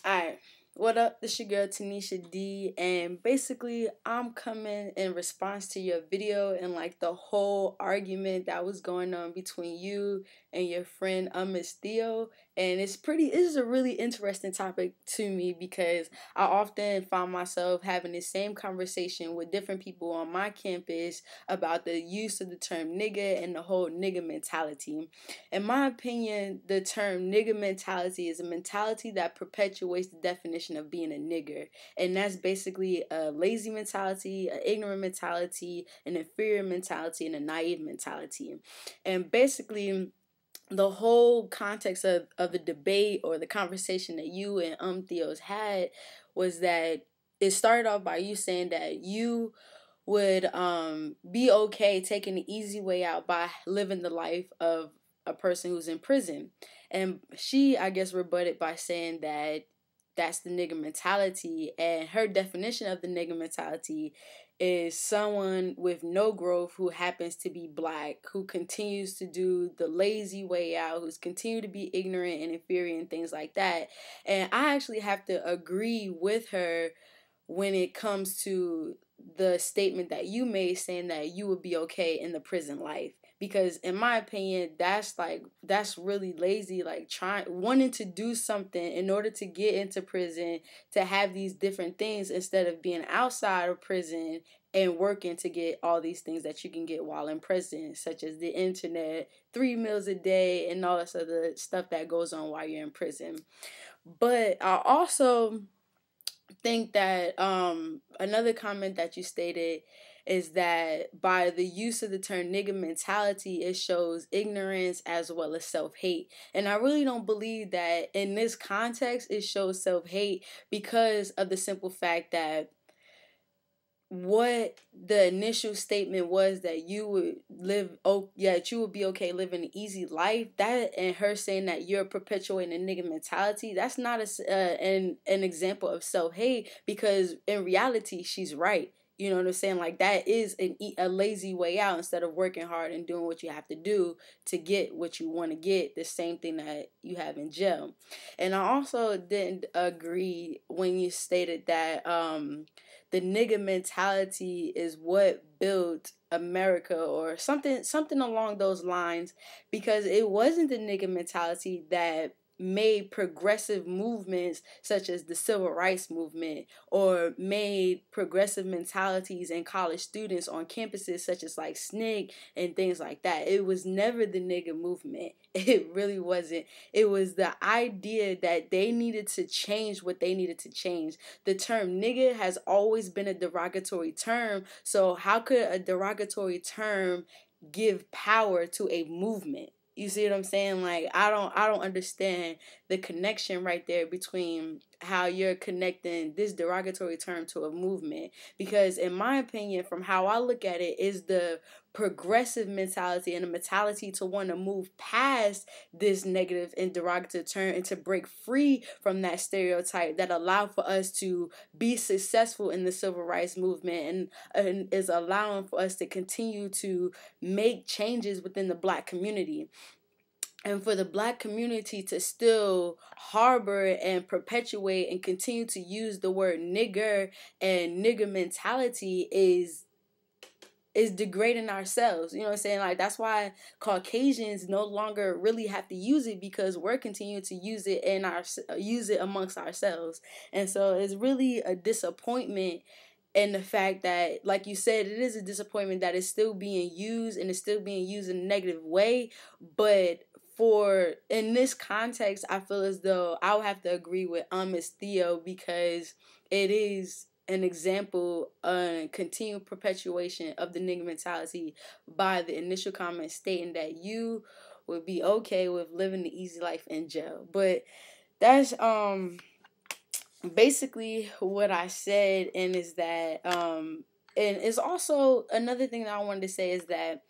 Alright, what up? This your girl Tanisha D, and basically I'm coming in response to your video and like the whole argument that was going on between you and your friend Miss Theo. And this is a really interesting topic to me because I often find myself having the same conversation with different people on my campus about the use of the term nigga and the whole nigga mentality. In my opinion, the term nigger mentality is a mentality that perpetuates the definition of being a nigger. And that's basically a lazy mentality, an ignorant mentality, an inferior mentality, and a naive mentality. And basically, the whole context of the debate or the conversation that you and Theos had was that it started off by you saying that you would be okay taking the easy way out by living the life of a person who's in prison. And she, I guess, rebutted by saying that that's the nigger mentality, and her definition of the nigger mentality is someone with no growth who happens to be black, who continues to do the lazy way out, who's continue to be ignorant and inferior and things like that. And I actually have to agree with her when it comes to the statement that you made saying that you would be okay in the prison life, because in my opinion that's really lazy, like wanting to do something in order to get into prison, to have these different things instead of being outside of prison and working to get all these things that you can get while in prison, such as the internet, 3 meals a day, and all this other stuff that goes on while you're in prison. But I also think that another comment that you stated is that by the use of the term nigger mentality, it shows ignorance as well as self-hate. And I really don't believe that in this context it shows self-hate, because of the simple fact that what the initial statement was that you would that you would be okay living an easy life, that and her saying that you're perpetuating a nigga mentality, that's not an example of self-hate, because in reality she's right. You know what I'm saying? Like, that is a lazy way out instead of working hard and doing what you have to do to get what you want to get, the same thing that you have in jail. And I also didn't agree when you stated that the nigger mentality is what built America, or something along those lines, because it wasn't the nigger mentality that made progressive movements such as the civil rights movement, or made progressive mentalities in college students on campuses such as like SNCC and things like that. It was never the nigger movement. It really wasn't. It was the idea that they needed to change what they needed to change. The term nigger has always been a derogatory term, so how could a derogatory term give power to a movement? You see what I'm saying? Like, I don't understand the connection right there between how you're connecting this derogatory term to a movement. Because in my opinion, from how I look at it, is the progressive mentality and a mentality to want to move past this negative and derogatory term and to break free from that stereotype that allowed for us to be successful in the civil rights movement, and is allowing for us to continue to make changes within the black community. And for the black community to still harbor and perpetuate and continue to use the word nigger and nigger mentality is degrading ourselves. You know what I'm saying? Like, that's why Caucasians no longer really have to use it, because we're continuing to use it use it amongst ourselves. And so it's really a disappointment. And the fact that, like you said, it is a disappointment that it's still being used, and it's still being used in a negative way. But in this context, I feel as though I would have to agree with Miss Theo, because it is an example, a continued perpetuation of the nigger mentality by the initial comment stating that you would be okay with living the easy life in jail. But that's basically what I said. And is that and it's also another thing that I wanted to say is that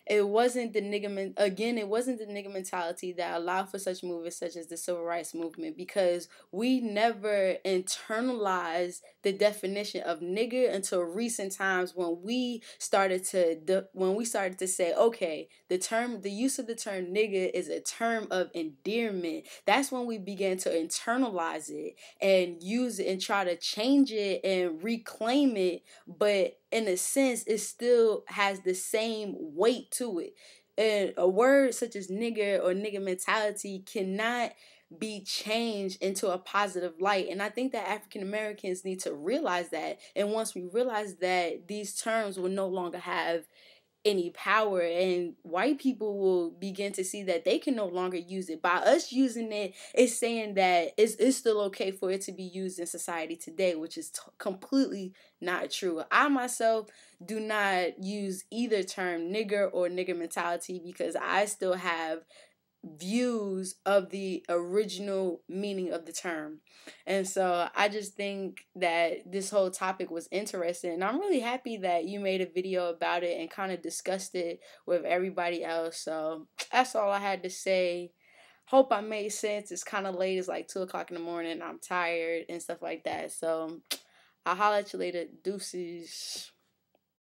it wasn't the it wasn't the nigger mentality that allowed for such movements such as the civil rights movement, because we never internalized the definition of nigger until recent times, when we started to say, okay, the use of the term nigger is a term of endearment. That's when we began to internalize it and use it and try to change it and reclaim it, but in a sense it still has the same weight to it. And a word such as nigger or nigger mentality cannot be changed into a positive light. And I think that African Americans need to realize that. And once we realize that, these terms will no longer have any power, and white people will begin to see that they can no longer use it. By us using it, it's saying that it's still okay for it to be used in society today, which is completely not true. I myself do not use either term, nigger or nigger mentality, because I still have views of the original meaning of the term. And so I just think that this whole topic was interesting. And I'm really happy that you made a video about it and kind of discussed it with everybody else. So that's all I had to say. Hope I made sense. It's kind of late. It's like 2 o'clock in the morning. I'm tired and stuff like that. So I'll holler at you later. Deuces.